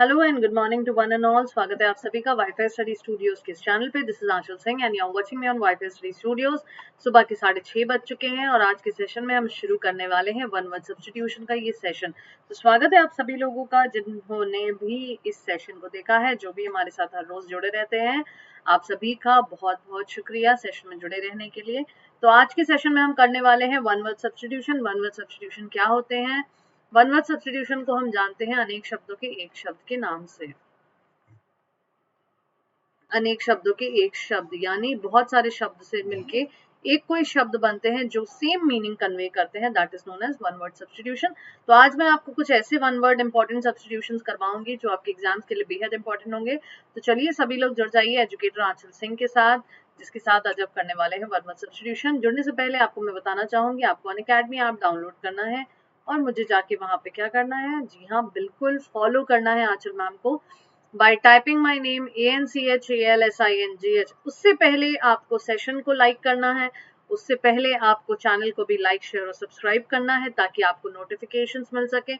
Hello and good morning to one and all. स्वागत है आप सभी का वाईफाई स्टडी स्टूडियोज के इस चैनल पे। This is Anchal Singh and you are watching me on WiFi study studios. सुबह के 6:30 बज चुके हैं और आज के सेशन में हम शुरू करने वाले हैं वन वर्ड सब्स्टिट्यूशन का ये सेशन। तो स्वागत है आप सभी लोगों का जिन्होंने भी इस सेशन को देखा है, जो भी हमारे साथ हर रोज जुड़े रहते हैं। आप सभी का बहुत बहुत शुक्रिया सेशन में जुड़े रहने के लिए। तो आज के सेशन में हम करने वाले हैं one word substitution. One word substitution क्या होते हैं? वन वर्ड सब्स्टिट्यूशन को हम जानते हैं अनेक शब्दों के एक शब्द के नाम से। अनेक शब्दों के एक शब्द यानी बहुत सारे शब्द से मिलके एक कोई शब्द बनते हैं जो सेम मीनिंग कन्वे करते हैं। That is known as one word substitution. तो आज मैं आपको कुछ ऐसे वन वर्ड इंपॉर्टेंट सब्स्टिट्यूशंस करवाऊंगी जो आपके एग्जाम्स के लिए बेहद इंपॉर्टेंट होंगे। तो चलिए सभी लोग जुड़ जाइए एजुकेटर आंचल सिंह के साथ, जिसके साथ आज आप करने वाले हैं वन वर्ड सब्स्टिट्यूशन। जुड़ने से पहले आपको मैं बताना चाहूंगी, आपको अनअकैडमी ऐप डाउनलोड करना है और मुझे जाके वहां पे क्या करना है, जी हाँ बिल्कुल फॉलो करना है आंचल मैम को bye typing my name ANCHALSINGH। उससे पहले आपको सेशन को लाइक करना है, उससे पहले आपको चैनल को भी लाइक शेयर और सब्सक्राइब करना है ताकि आपको नोटिफिकेशंस मिल सके।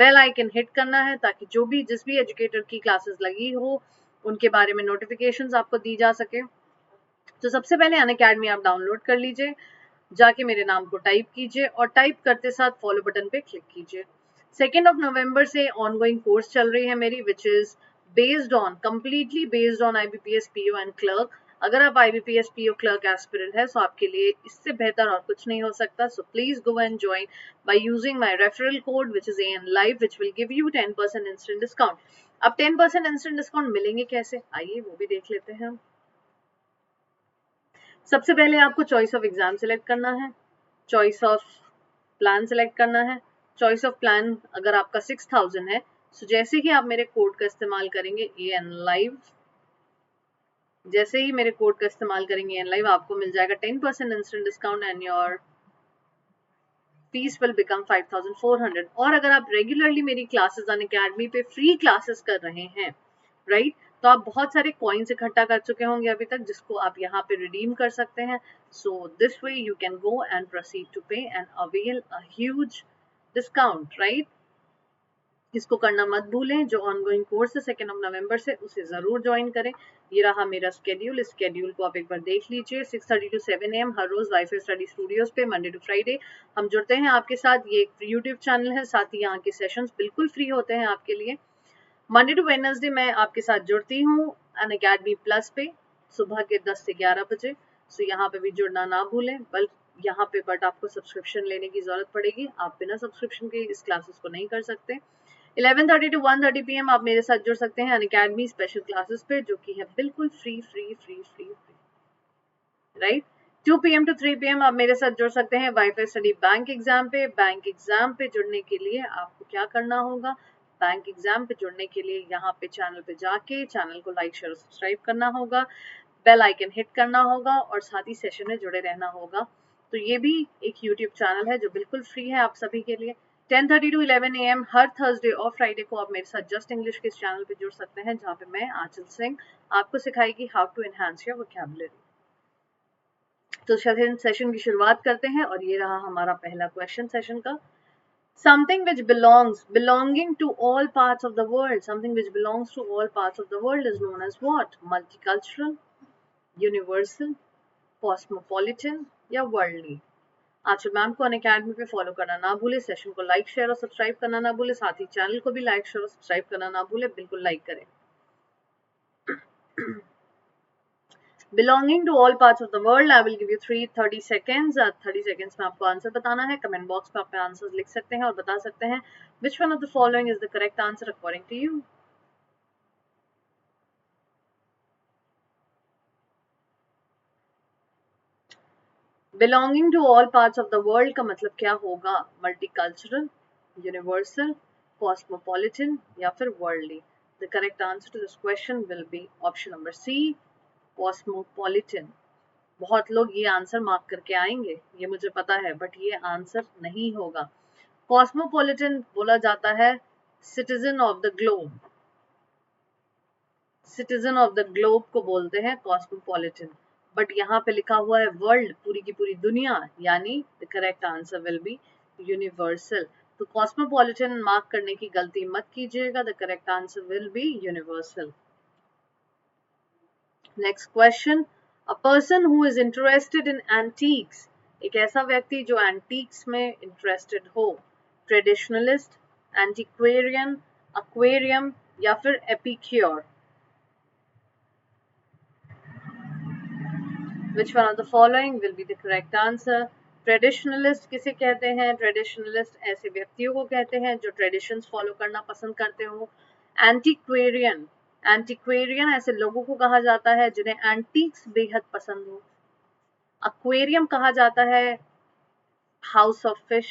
बेल आइकन हिट करना है ताकि जिस भी एजुकेटर की क्लासेस लगी हो उनके बारे में नोटिफिकेशंस आपको दी जा सके। तो सबसे पहले अनअकैडमी आप डाउनलोड कर लीजिए, जाके मेरे नाम को टाइप कीजिए और टाइप करते साथ फॉलो बटन पे क्लिक कीजिए। 2 नवंबर से ऑनगोइंग कोर्स चल रही है मेरी, which is completely based on IBPS PO and clerk. अगर आप IBPS PO क्लर्क एस्पिरेंट है तो आपके लिए इससे बेहतर और कुछ नहीं हो सकता। So please go and join by using my referral code which is AN Live, which will give you 10% instant discount. अब 10% इंस्टेंट डिस्काउंट मिलेंगे कैसे, आइए वो भी देख लेते हैं हम। सबसे पहले आपको चॉइस ऑफ एग्जाम सेलेक्ट करना है, चॉइस ऑफ प्लान सेलेक्ट करना है। चॉइस ऑफ प्लान अगर आपका 6000 है, तो जैसे ही आप मेरे कोड का इस्तेमाल करेंगे AN Live, जैसे ही मेरे कोड का इस्तेमाल करेंगे AN Live, आपको मिल जाएगा 10% instant discount and your fees will become 5400। और अगर आप रेगुलरली मेरी क्लासेस अनअकैडमी पे फ्री क्लासेस कर रहे हैं, राइट, तो आप बहुत सारे कॉइन्स इकट्ठा कर चुके होंगे अभी तक, जिसको आप यहाँ पे रिडीम कर सकते हैं। So this way you can go and proceed to pay and avail a huge discount, right. इसको करना मत भूलें। जो ऑनगोइंग कोर्स है 2 नवंबर से, उसे जरूर ज्वाइन करें। ये रहा मेरा स्केड्यूल, इस स्केड्यूल को आप एक बार देख लीजिए। 6:30 to 7 AM हर रोज वाईफाई स्टडी स्टूडियोज पे मंडे टू फ्राइडे हम जुड़ते हैं आपके साथ। ये एक यूट्यूब चैनल है, साथ ही यहाँ के सेशंस बिल्कुल फ्री होते हैं आपके लिए। मंडे टू वेडनेसडे मैं आपके साथ जुड़ती हूँ अनअकैडमी प्लस पे सुबह के 10 से 11 बजे। सो यहाँ पे भी जुड़ना ना भूलें। यहाँ पे बट आपको सब्सक्रिप्शन लेने की जरूरत पड़ेगी, आप बिना सब्सक्रिप्शन के इस क्लासेस को नहीं कर सकते। 11:30 to 1:30 PM आप मेरे साथ जुड़ सकते हैं अनअकैडमी स्पेशल क्लासेस पे, जो कि है बिल्कुल free free free free free, right. 2 PM to 3 PM आप मेरे साथ जुड़ सकते हैं वाईफाई स्टडी बैंक एग्जाम पे। बैंक एग्जाम पे जुड़ने के लिए आपको क्या करना होगा, बैंक एग्जाम पे जुड़ने के लिए यहाँ पे चैनल पे जाके चैनल को लाइक शेयर सब्सक्राइब करना होगा, बेल आइकन हिट करना होगा और साथ ही सेशन में जुड़े रहना होगा। तो ये भी एक यूट्यूब चैनल है जो बिल्कुल फ्री है आप सभी के लिए। 10:30 to 11 AM हर थर्सडे और फ्राइडे को आप मेरे साथ जस्ट इंग्लिश के इस चैनल पे जुड़ सकते हैं, जहाँ पे मैं आंचल सिंह आपको सिखाएगी how to enhance your vocabulary. तो सेशन की शुरुआत करते हैं और ये रहा हमारा पहला क्वेश्चन सेशन का। Something which belonging to all parts of the world, something which belongs to all parts of the world is known as what? Multicultural, universal, cosmopolitan या worldly। आंचल मैम को अनअकैडमी पे फॉलो करना ना भूले, session को like share और subscribe करना ना भूले, साथ ही चैनल को भी लाइक शेयर और सब्सक्राइब करना ना भूले, बिल्कुल लाइक करें। Belonging to all parts of the world, I will give you 30 seconds। 30 seconds में आपको आंसर बताना है। कमेंट बॉक्स में अपने आंसर लिख सकते हैं और बता सकते हैं which one of the following is the correct answer according to you। Belonging to all parts of the world का मतलब क्या होगा? Multicultural, universal, cosmopolitan या फिर worldly। The correct answer to this question will be option number C, cosmopolitan। बहुत लोग ये answer mark करके आएंगे, ये मुझे पता है, बट ये आंसर नहीं होगा। कॉस्मोपॉलिटन बोला जाता है citizen of the globe, citizen of the globe को बोलते हैं कॉस्मोपॉलिटन, बट यहाँ पे लिखा हुआ है वर्ल्ड, पूरी की पूरी दुनिया, यानी the correct answer will be universal. तो कॉस्मोपॉलिटन मार्क करने की गलती मत कीजिएगा. The correct answer will be universal. Next question. A person who is interested in antiques. एक ऐसा व्यक्ति जो एंटीक्स में इंटरेस्टेड हो. ट्रेडिशनलिस्ट, एंटीक्वेरियन, एक्वेरियम या फिर epicure. Which one of the following will be the correct answer? Traditionalist किसे कहते हैं? ट्रेडिशनलिस्ट ऐसे व्यक्तियों को कहते हैं जो ट्रेडिशंस फॉलो करना पसंद करते हो. एंटीक्वेरियन, एंटीक्वेरियन ऐसे लोगों को कहा जाता है जिन्हें एंटीक्स बेहद पसंद हो. एक्वेरियम कहा जाता है house of fish,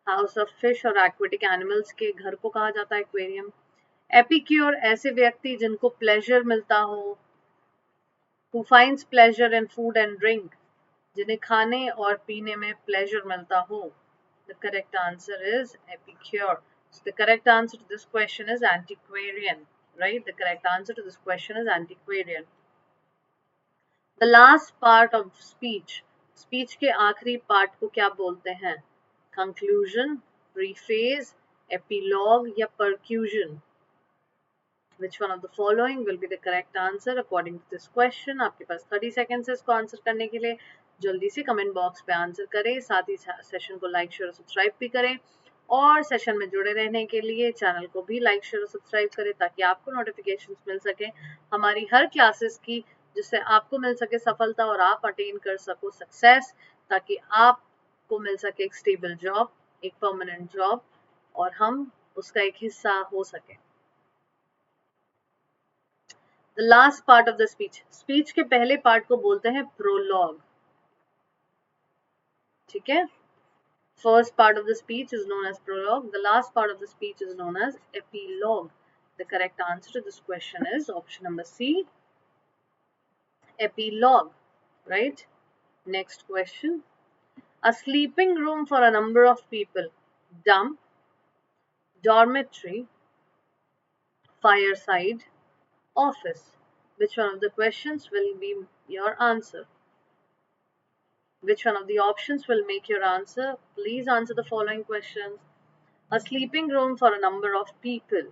house of fish और एक्वेटिक एनिमल्स के घर को कहा जाता है एक्वेरियम. एपिक्योर ऐसे व्यक्ति जिनको प्लेजर मिलता हो, who finds pleasure in food and drink, जिन्हें खाने और पीने में प्लेजर मिलता हो. The correct answer is epicure. So the correct answer to this question is antiquarian, right? The correct answer to this question is antiquarian. The last part of speech. Speech के आखिरी part को क्या बोलते हैं? Conclusion, preface, epilogue या percussion. Which one of the following will be the correct answer according to this question? आपके पास 30 seconds है इसको आंसर करने के लिए. जल्दी से कमेंट बॉक्स पे आंसर करें. साथ ही सेशन को लाइक शेयर और सब्सक्राइब भी करें. और सेशन में जुड़े रहने के लिए चैनल को भी लाइक शेयर और सब्सक्राइब करें ताकि आपको नोटिफिकेशंस मिल सके हमारी हर क्लासेस की, जिससे आपको मिल सके सफलता और आप अटेन कर सको सक्सेस, ताकि आपको मिल सके एक स्टेबल जॉब, एक परमानेंट जॉब और हम उसका एक हिस्सा हो सके. The last part of the speech. Speech के पहले पार्ट को बोलते हैं prologue. ठीक है? First part of the speech is known as prologue. The last part of the speech is known as epilogue. The correct answer to this question is option number C, epilogue. Right? Next question. A sleeping room for a number of people. Dump, dormitory, fireside, office. Which one of the questions will be your answer? Which one of the options will make your answer? Please answer the following questions. A sleeping room for a number of people.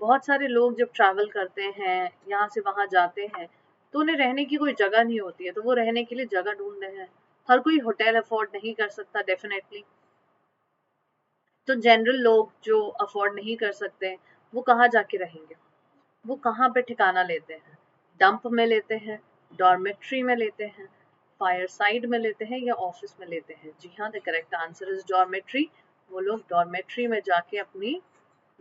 बहुत सारे लोग जब travel करते हैं, यहाँ से वहाँ जाते हैं, तो उन्हें रहने की कोई जगह नहीं होती है, तो वो रहने के लिए जगह ढूंढ रहे हैं. हर कोई होटल अफोर्ड नहीं कर सकता डेफिनेटली. तो जनरल लोग जो अफोर्ड नहीं कर सकते, वो कहाँ जाके रहेंगे? वो कहाँ पे ठिकाना लेते हैं? डंप में लेते हैं, डॉर्मेट्री में लेते हैं, फायरसाइड में लेते हैं या ऑफिस में लेते हैं? जी हाँ, the correct answer is dormitory. वो लोग डॉर्मेट्री में जाके अपनी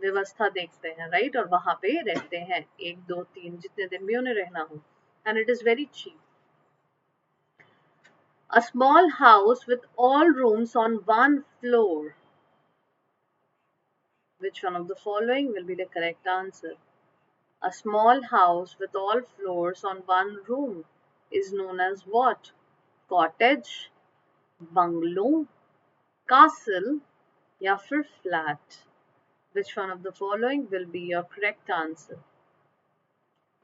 व्यवस्था देखते हैं, राइट, और वहां पे रहते हैं 1, 2, 3 जितने दिन भी उन्हें रहना हो. And it is very cheap. A small house with all rooms on one floor. Which one of the following will be the correct answer? A small house with all floors on one room is known as what? Cottage, bungalow, castle या फिर flat. Which one of the following will be your correct answer?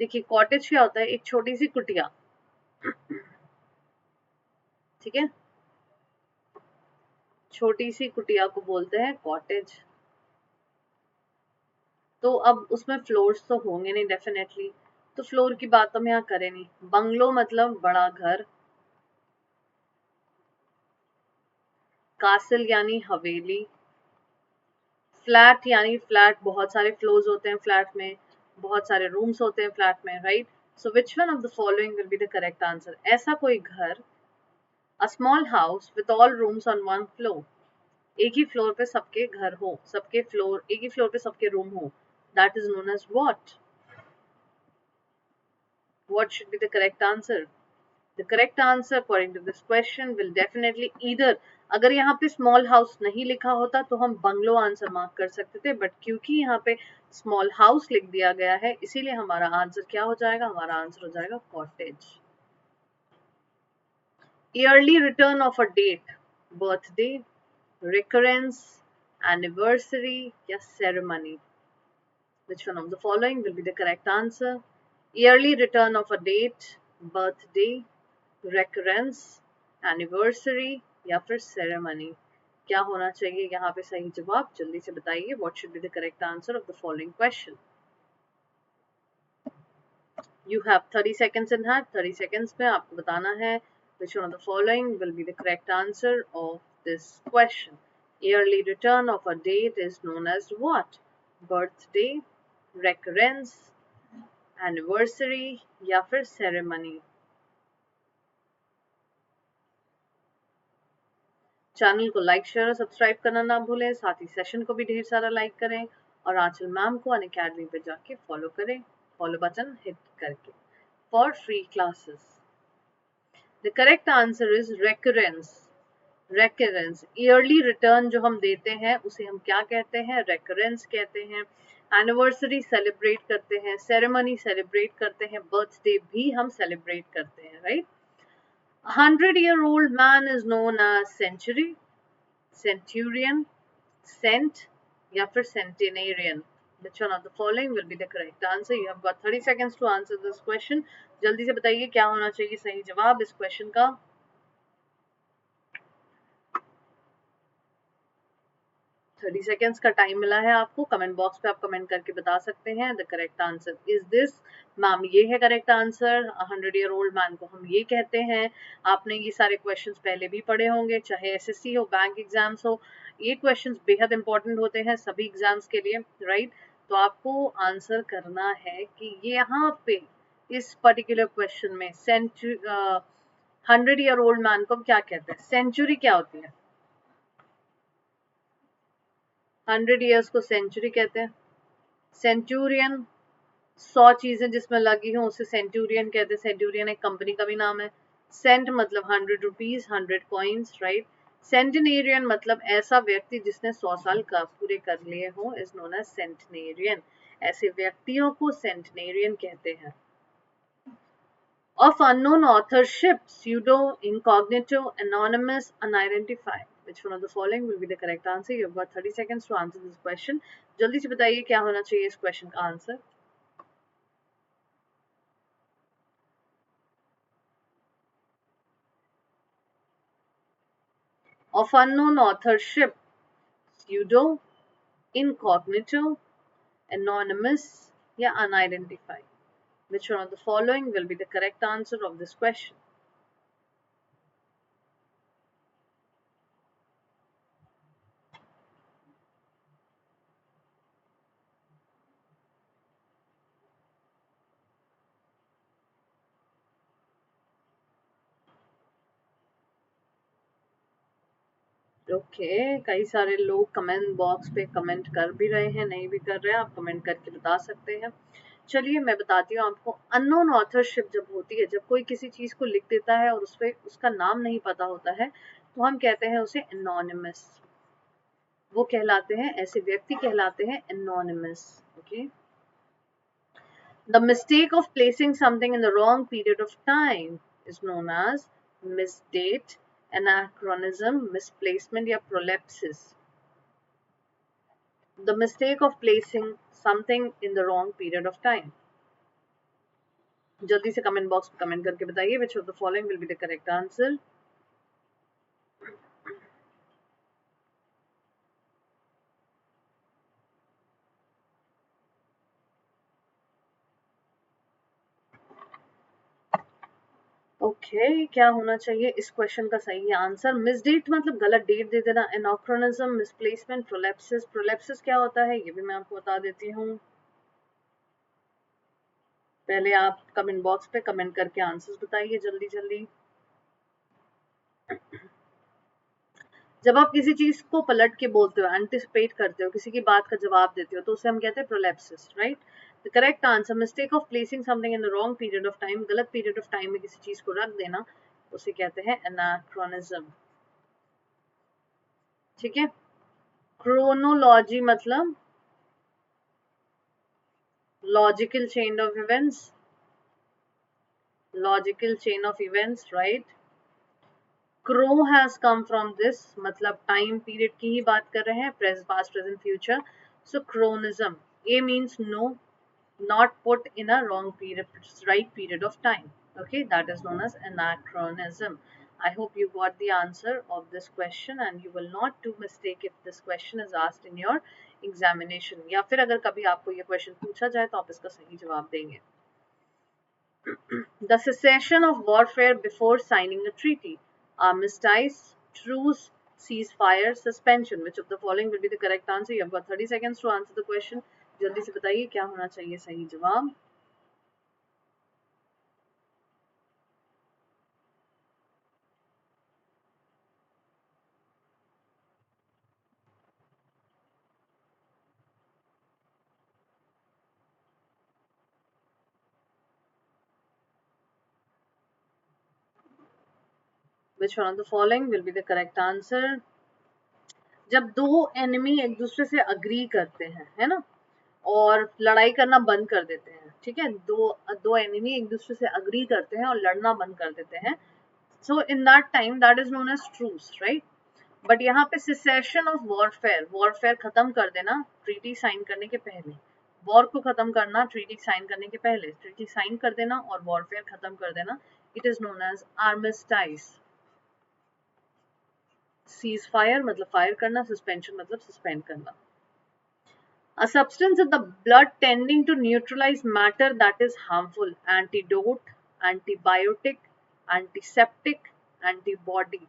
देखिए cottage क्या होता है? एक छोटी सी कुटिया. ठीक है, छोटी सी कुटिया को बोलते हैं कॉटेज. तो अब उसमें फ्लोर्स तो होंगे नहीं डेफिनेटली, तो फ्लोर की बात तो हम यहाँ करें नहीं. बंगलो मतलब बड़ा घर. कासल यानी हवेली. फ्लैट यानी फ्लैट बहुत सारे फ्लोर्स होते हैं फ्लैट में, बहुत सारे रूम्स होते हैं फ्लैट में, right. So which one of the following will be the correct answer? ऐसा कोई घर, अ small house with all rooms on one floor, एक ही फ्लोर पे सबके घर हो, सबके फ्लोर, एक ही फ्लोर पे सबके रूम हो, that is known as what? What should be the correct answer? The correct answer according to this question will definitely either, अगर यहाँ पे स्मॉल हाउस नहीं लिखा होता तो हम बंगलो आंसर मार्क कर सकते थे, बट क्योंकि यहाँ पे स्मॉल हाउस लिख दिया गया है इसीलिए हमारा आंसर क्या हो जाएगा? हमारा आंसर हो जाएगा cottage. Yearly return of a date. Birthday, recurrence, anniversary या ceremony. Which one of the following will be the correct answer? Yearly return of a date, birthday, recurrence, anniversary या फिर सेरेमनी। क्या होना चाहिए यहाँ पे सही जवाब, जल्दी से बताइए। What should be the correct answer of the following question. You have 30 seconds in hand. 30 seconds में आपको बताना है which one of the following will be the correct answer of this question. Yearly return of a date is known as what? Birthday, recurrence, anniversary या फिर ceremony। Channel को like share और subscribe करना ना भूलें, साथ ही सेशन को भी ढेर सारा लाइक करें और आंचल मैम को अनअकैडमी पे जाके फॉलो करें, फॉलो बटन हिट करके for free classes. The correct answer is recurrence. Recurrence, yearly return जो हम देते हैं उसे हम क्या कहते हैं? recurrence कहते हैं। एनिवर्सरी सेलिब्रेट करते हैं, सेरेमनी सेलिब्रेट करते हैं, बर्थडे भी हम सेलिब्रेट करते हैं, right. 100-year-old man is known as century, centurion, cent या फिर centenarian। Which one of the following will be the correct answer? You have got 30 seconds to answer this question. जल्दी से बताइए क्या होना चाहिए सही जवाब इस क्वेश्चन का। 30 सेकेंड्स का टाइम मिला है आपको। कमेंट बॉक्स पे आप कमेंट करके बता सकते हैं the correct answer is this. Ma'am ये है करेक्ट आंसर, 100-year-old मैन को हम ये कहते हैं। आपने ये सारे क्वेश्चंस पहले भी पढ़े होंगे, चाहे एसएससी हो, बैंक एग्जाम्स हो, ये क्वेश्चंस बेहद इंपॉर्टेंट होते हैं सभी एग्जाम्स के लिए, राइट। तो आपको आंसर करना है कि ये यहाँ पे इस पर्टिकुलर क्वेश्चन में 100-year-old मैन को क्या कहते हैं? सेंचुरी क्या होती है? 100 ईयर्स को सेंचुरी कहते हैं। सेंचुरियन 100 चीजें जिसमें लगी हों उसे सेंचुरियन कहते हैं। सेंचुरियन एक कंपनी का भी नाम है। सेंट मतलब 100 रुपीज, 100 कॉइन्स, राइट। सेंटेनेरियन मतलब ऐसा व्यक्ति जिसने 100 साल का पूरे कर लिए हों इज नोन एज सेंटेनेरियन। ऐसे व्यक्तियों को सेंटेनेरियन कहते हैं। Of unknown authorship, pseudo, incognito, anonymous, unidentified. Which one of the following will be the correct answer? You've got 30 seconds to answer this question. जल्दी से बताइए क्या होना चाहिए इस क्वेश्चन का answer. Of unknown authorship, pseudo, incognito, anonymous या unidentified. Which one of the following will be the correct answer of this question? Okay कई सारे लोग कमेंट बॉक्स पे कमेंट कर भी रहे हैं, नहीं भी कर रहे हैं, आप कमेंट करके बता सकते हैं। चलिए मैं बताती हूँ आपको। अननोन ऑथरशिप जब होती है, जब कोई किसी चीज को लिख देता है और उसपे उसका नाम नहीं पता होता है, तो हम कहते हैं उसे एनोनिमस। वो कहलाते हैं, ऐसे व्यक्ति कहलाते हैं anonymous. Okay. The mistake of placing something in the wrong period of time is known as misdate, anachronism, misplacement या prolepsis. The mistake of placing something in the wrong period of time. जल्दी से comment box में comment करके बताइए which of the following will be the correct answer. Okay क्या होना चाहिए इस क्वेश्चन का सही आंसर? मिसडेट मतलब गलत डेट दे देना, एनोक्रोनिज्म, मिसप्लेसमेंट, प्रोलेप्सिस। प्रोलेप्सिस क्या होता है ये भी मैं आपको बता देती हूँ। पहले आप कमेंट बॉक्स पे कमेंट करके आंसर्स बताइए जल्दी जल्दी। जब आप किसी चीज को पलट के बोलते हो, एंटिसिपेट करते हो, किसी की बात का जवाब देते हो, तो उसे हम कहते हैं prolepsis, right. The correct answer, mistake of placing something in the wrong period of time, गलत पीरियड ऑफ टाइम में किसी चीज को रख देना, उसे कहते हैं एनाक्रोनिज्म। ठीक है। क्रोनोलॉजी मतलब logical chain of events, logical chain of events, right. Chro has come from this मतलब टाइम पीरियड की ही बात कर रहे हैं, present, past, present, future. So chronism, a means no, not put in a wrong period, right period of time. Okay, that is known as anachronism. I hope you got the answer of this question and you will not do mistake if this question is asked in your examination. या फिर अगर कभी आपको ये question पूछा जाए तो आप इसका सही जवाब देंगे. The cessation of warfare before signing a treaty. Armistice, truce, ceasefire, suspension. Which of the following will be the correct answer? You have got 30 seconds to answer the question. जल्दी से बताइए क्या होना चाहिए सही जवाब. Which one of the following will be the correct answer? जब दो एनिमी एक दूसरे से अग्री करते हैं, है ना, और लड़ाई करना बंद कर देते हैं, ठीक है, दो एनिमी एक दूसरे से अग्री करते हैं और लड़ना बंद कर देते हैं, so in that time that is known as truce, right. But यहाँ पे सिसेशन ऑफ वॉरफेयर, वॉरफेयर खत्म कर देना ट्रीटी साइन करने के पहले, वॉर को खत्म करना ट्रीटी साइन करने के पहले, ट्रीटी साइन कर देना और वॉरफेयर खत्म कर देना, it is known as armistice. Cease fire मतलब फायर करना, सस्पेंशन मतलब सस्पेंड करना. A substance in the blood tending to neutralize matter that is harmful. Antidote, antibiotic, antiseptic, antibody.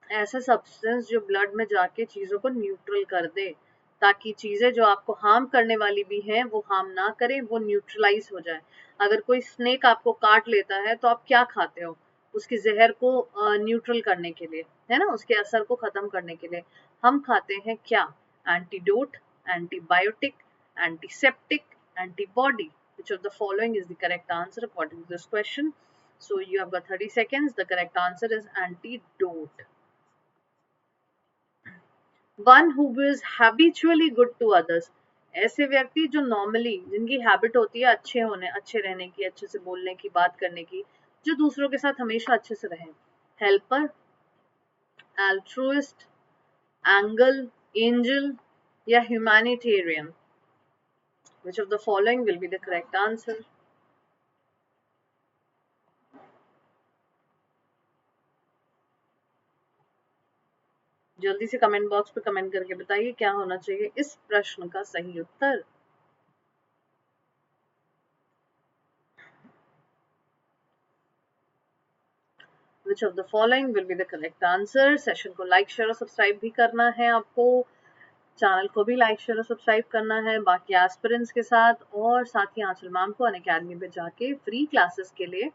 ऐसा सब्सटेंस जो ब्लड में जाके चीजों को न्यूट्रल कर दे, ताकि चीजें जो आपको हार्म करने वाली भी हैं वो हार्म ना करें, वो न्यूट्रलाइज हो जाए. अगर कोई स्नेक आपको काट लेता है तो आप क्या खाते हो? उसकी जहर को न्यूट्रल करने के लिए, है ना, उसके असर को खत्म करने के लिए हम खाते हैं क्या? Antidote, antibiotic, antiseptic, antibody. Which of the following is the correct answer according to this question? So you have got 30 seconds. The correct answer is antidote. One who is habitually good to others. ऐसे व्यक्ति जो normally, जिनकी habit होती है अच्छे होने, अच्छे रहने की, अच्छे से बोलने की, बात करने की, जो दूसरों के साथ हमेशा अच्छे से रहें. हेल्पर, altruist, एंगल, एंजल या humanitarian. Which of the following will be the correct answer? जल्दी से कमेंट बॉक्स पे कमेंट करके बताइए क्या होना चाहिए इस प्रश्न का सही उत्तर. Which of the following will be the correct answer? Session को लाइक शेयर और सब्सक्राइब भी करना है आपको, चैनल को भी लाइक शेयर और सब्सक्राइब करना है बाकी एस्पिरेंट्स के साथ, और साथ ही आंचल मैम को अनअकैडमी पे जाके फ्री क्लासेस के लिए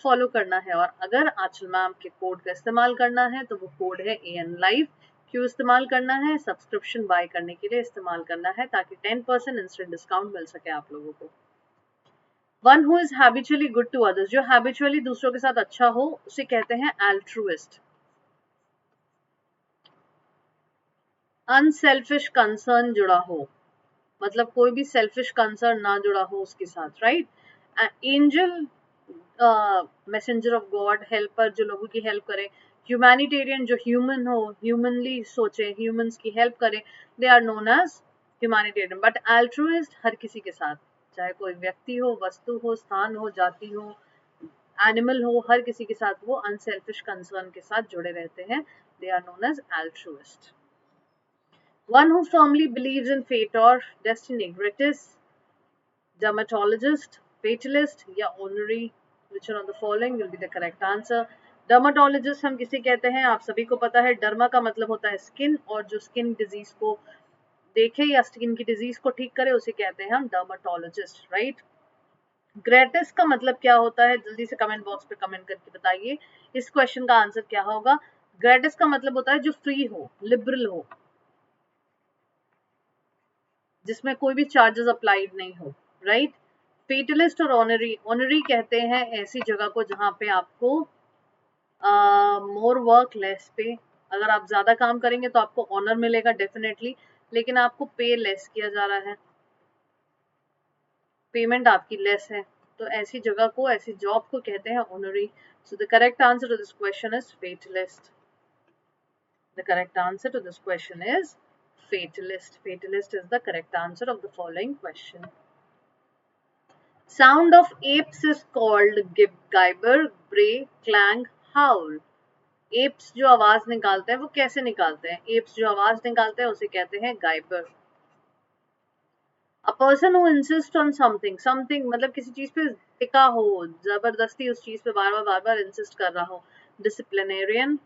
फॉलो करना है. और अगर आंचल मैम के कोड का इस्तेमाल करना है तो वो कोड है AN Live. क्यों इस्तेमाल करना है? सब्सक्रिप्शन बाय करने के लिए इस्तेमाल करना है ताकि 10% इंस्टेंट डिस्काउंट मिल सके आप लोगों को. One who is habitually good to others, जो हैबिचुअली दूसरों के साथ अच्छा हो उसे कहते हैं एल्ट्रुइस्ट. अनसेल्फिश कंसर्न जुड़ा हो, मतलब कोई भी सेल्फिश कंसर्न ना जुड़ा हो उसके साथ, right. Angel, messenger of God, helper जो लोगों की हेल्प करे. ह्यूमैनिटेरियन जो ह्यूमन हो, ह्यूमनली सोचे, ह्यूमंस की हेल्प करे, they are known as humanitarian. But altruist हर किसी के साथ, चाहे कोई व्यक्ति हो, वस्तु हो, स्थान हो, जाति हो, एनिमल हो, हर किसी के साथ वो अनसेल्फिश कंसर्न के साथ जुड़े रहते हैं. They are known as altruist. One who firmly believes in fate or destiny. Greatest, dermatologist, fatalist या honorary. Which one of the following will be the correct answer? Dermatologist हम किसे कहते हैं आप सभी को पता है. डर्मा का मतलब होता है स्किन, और जो स्किन डिजीज को देखे या स्किन की डिजीज को ठीक करे उसे कहते हैं हम डर्माटोलॉजिस्ट, राइट. ग्रेटेस्ट का मतलब क्या होता है? जल्दी से कमेंट बॉक्स पे कमेंट करके बताइए इस क्वेश्चन का आंसर क्या होगा. ग्रेटेस्ट का मतलब होता है जो फ्री हो, लिबरल हो, जिसमें कोई भी चार्जेस अप्लाइड नहीं हो, राइट. फेटलिस्ट और ऑनरी, ऑनरी कहते हैं ऐसी जगह को जहां पे आपको मोर वर्क लेस पे, अगर आप ज्यादा काम करेंगे तो आपको ऑनर मिलेगा डेफिनेटली, लेकिन आपको पे लेस किया जा रहा है, पेमेंट आपकी लेस है, तो ऐसी जगह को, ऐसी जॉब को कहते हैं honorary. So the correct answer to this question is fatalist. The correct answer to this question is fatalist. Fatalist is the correct answer of the following question. Sound of apes is called gibber, bray, clang, howl. Apps जो आवाज निकालते हैं वो कैसे निकालते हैं? Apps जो आवाज निकालते हैं उसे कहते हैं गाइबर। A person who insist on something, something मतलब किसी चीज पे टिका हो, जबरदस्ती उस चीज पे बार बार इंसिस्ट कर रहा हो। डिसिप्लिनेरियन,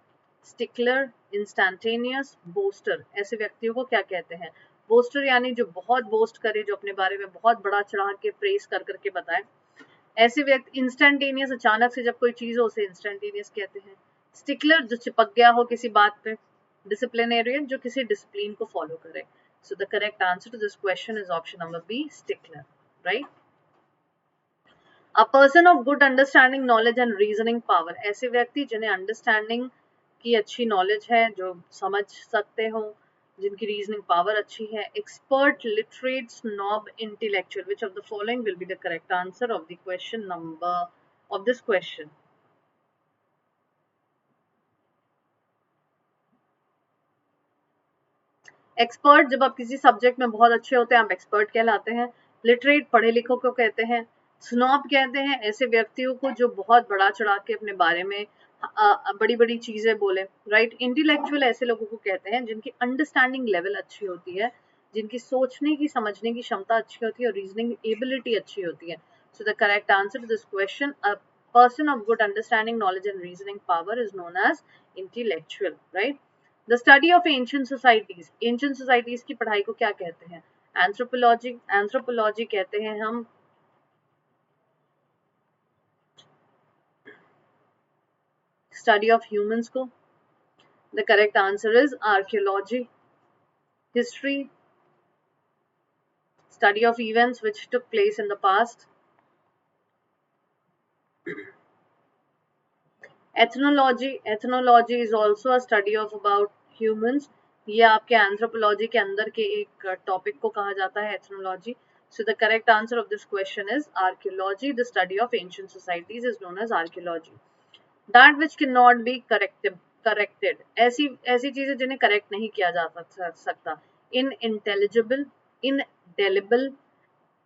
स्टिकलर, इंस्टैंटेनियस, बोस्टर, ऐसे व्यक्तियों को क्या कहते हैं? बोस्टर यानी जो बहुत बोस्ट करे, जो अपने बारे में बहुत बड़ा चढ़ा के प्रेस कर करके बताए। ऐसे व्यक्ति इंस्टैंटेनियस, अचानक से जब कोई चीज हो उसे इंस्टैंटेनियस कहते हैं। स्टिकलर जो चिपक गया हो किसी बात पे। डिसिप्लिनेरियन जो किसी डिसिप्लिन को फॉलो करे। So the correct answer to this question is option number B, stickler, right? A person of good understanding, knowledge and reasoning power, ऐसे व्यक्ति जिन्हें अंडरस्टैंडिंग की अच्छी नॉलेज है, जो समझ सकते हो, जिनकी रीजनिंग पावर अच्छी है। Expert, literate, snob, intellectual, which of the following will be the correct answer of the question number of this question? Expert, जब आप किसी सब्जेक्ट में बहुत अच्छे होते हैं आप एक्सपर्ट कहलाते हैं। लिटरेट, पढ़े लिखों को कहते हैं। स्नॉब कहते हैं ऐसे व्यक्तियों को जो बहुत बड़ा चढ़ा के अपने बारे में बड़ी बड़ी चीजें बोले, राइट। इंटेलेक्चुअल ऐसे लोगों को कहते हैं जिनकी अंडरस्टैंडिंग लेवल अच्छी होती है, जिनकी सोचने की समझने की क्षमता अच्छी होती है और रीजनिंग एबिलिटी अच्छी होती है। So the correct answer to this question, a person of good understanding, knowledge and reasoning power is known as intellectual, right. The study of ancient societies, ancient societies की पढ़ाई को क्या कहते हैं? एंथ्रोपोलॉजी, एंथ्रोपोलॉजी कहते हैं हम स्टडी ऑफ ह्यूमंस को। The correct answer is archaeology. History, study of events which took place in the past. Ethnology, ethnology is also a study of about humans. ये आपके एंथ्रोपोलॉजी के अंदर के एक टॉपिक को कहा जाता है ethnology. So the correct answer of this question is archaeology. The study of ancient societies is known as archaeology. That which cannot be corrected, ऐसी ऐसी चीजें जिन्हें करेक्ट नहीं किया जा सकता। Inintelligible, indelible,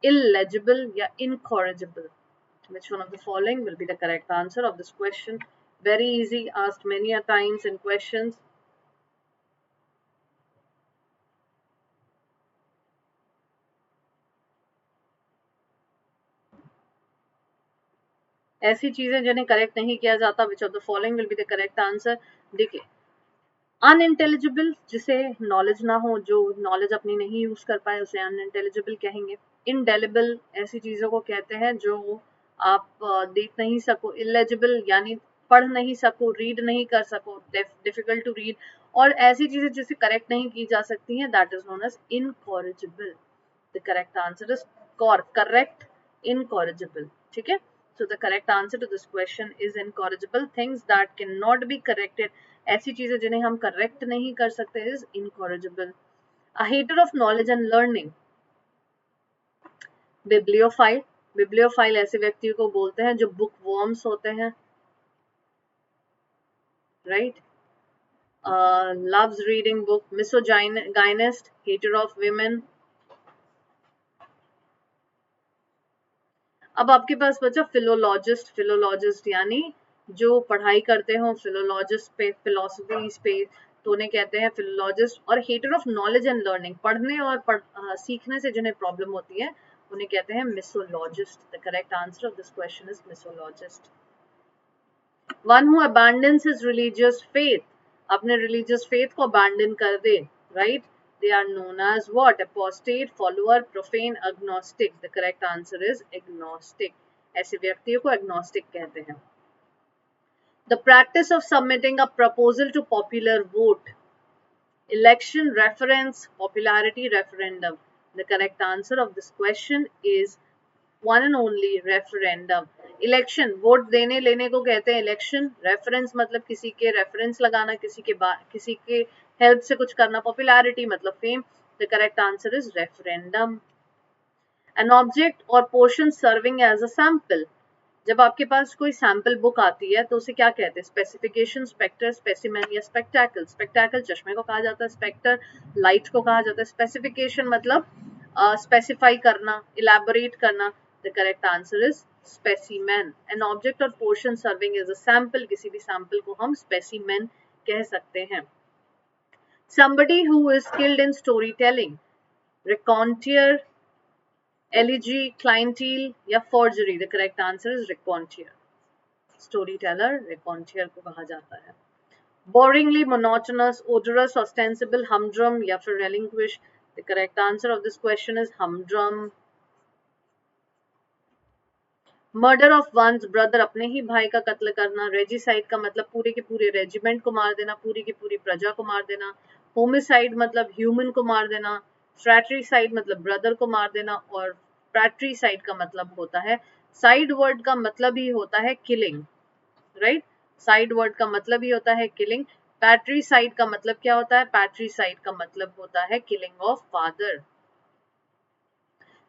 illegible या incorrigible. Which one of the following will be the correct answer of this question? Very easy, asked many a times in questions. ऐसी चीजें जिन्हें करेक्ट नहीं किया जाता, which of the following will be the correct answer? देखिए, unintelligible जिसे knowledge ना हो, जो नॉलेज अपनी नहीं यूज कर पाए उसे अनइंटेलिजिबल कहेंगे। इनडेलिबल ऐसी चीजों को कहते हैं जो आप देख नहीं सको। इलेजिबल यानी पढ़ नहीं सको, रीड नहीं कर सको, डिफिकल्ट टू रीड। और ऐसी चीजें जिसे करेक्ट नहीं की जा सकती हैं, that is known as incorrigible. The correct answer is correct, incorrigible, ठीक है। So the correct answer to this question is incorrigible. Things that cannot be corrected, ऐसी चीजें जिन्हें हम करेक्ट नहीं कर सकते, is incorrigible. A hater of knowledge and learning, bibliophile, bibliophile ऐसे व्यक्ति को बोलते हैं जो बुक वर्म्स होते हैं, right? Loves reading book, misogynist, hater of women. अब आपके पास बचा फिलोलॉजिस्ट, फिलोलॉजिस्ट यानी जो पढ़ाई करते हो फिलोलॉजिस्ट पे, फिलोसफीज पे, तो उन्हें कहते हैं फिलोलॉजिस्ट। और hater of knowledge and learning, पढ़ने और सीखने से जिन्हें प्रॉब्लम होती है उन्हें कहते हैं misologist. The correct answer of this question is misologist. One who abandons his religious faith, अपने रिलीजियस फेथ को अबैंडन कर दे, right? They are known as what? Apostate, follower, profane, agnostic. The correct answer is agnostic. ऐसे व्यक्तियों को agnostic कहते हैं। The practice of submitting a proposal to popular vote. Election, reference, popularity, referendum. The correct answer of this question is one and only referendum. Election, vote देने लेने को कहते हैं इलेक्शन। रेफरेंस मतलब किसी के रेफरेंस लगाना, किसी के हेल्प से कुछ करना। पॉपुलैरिटी मतलब fame. The correct answer is referendum. An object or portion serving as a sample, जब आपके पास कोई सैंपल बुक आती है तो उसे क्या कहते हैं? स्पेसिफिकेशन, स्पेक्टर, स्पेसिमेन या स्पेक्टैकल। स्पेक्टैकल चश्मे को कहा जाता है, स्पेक्टर लाइट को कहा जाता है। स्पेसिफिकेशन मतलब स्पेसिफाई करना, इलेबोरेट करना। The correct answer is specimen. An object or portion serving as a sample, किसी भी sample को हम specimen कह सकते हैं. Somebody who is skilled in storytelling, raconteur, elegy, clientele या forgery. The correct answer is raconteur. Storyteller raconteur को कहा जाता है. Boringly, monotonous, odorous, ostensible, humdrum या फिर relinquish. The correct answer of this question is humdrum. Murder of one's brother, अपने ही भाई का कत्ल करना. रेजिसाइड का मतलब पूरे के पूरे रेजिमेंट को मार देना, पूरी की पूरी प्रजा को मार देना. होमिसाइड मतलब ह्यूमन को मार देना. फ्रैट्रीसाइड मतलब ब्रदर को मार देना. और फ्रैट्रीसाइड का मतलब होता है, साइड वर्ड का मतलब ही होता है किलिंग, राइट. साइड वर्ड का मतलब ही होता है किलिंग. पैट्रीसाइड का मतलब क्या होता है? पैट्रीसाइड का मतलब होता है killing of father.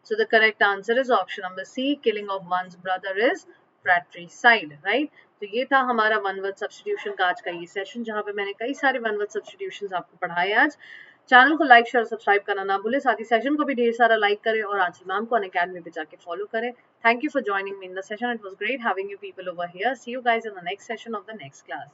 So the correct answer is option number C. Killing of one's brother is fratricide, right? तो ये था हमारा वन वर्ड सब्स्टिट्यूशन का आज का ये सेशन, जहां पे मैंने कई सारे वन वर्ड सब्स्टिट्यूशंस आपको पढ़ाए आज. चैनल को लाइक शेयर सब्सक्राइब करना ना भूले. साथ ही सेशन को भी ढेर सारा लाइक करें और आंचल मैम को अनअकैडमी पे जाके फॉलो करें. Thank you for joining me in the session. It was great having you people over here. See you guys in the next session of the next class.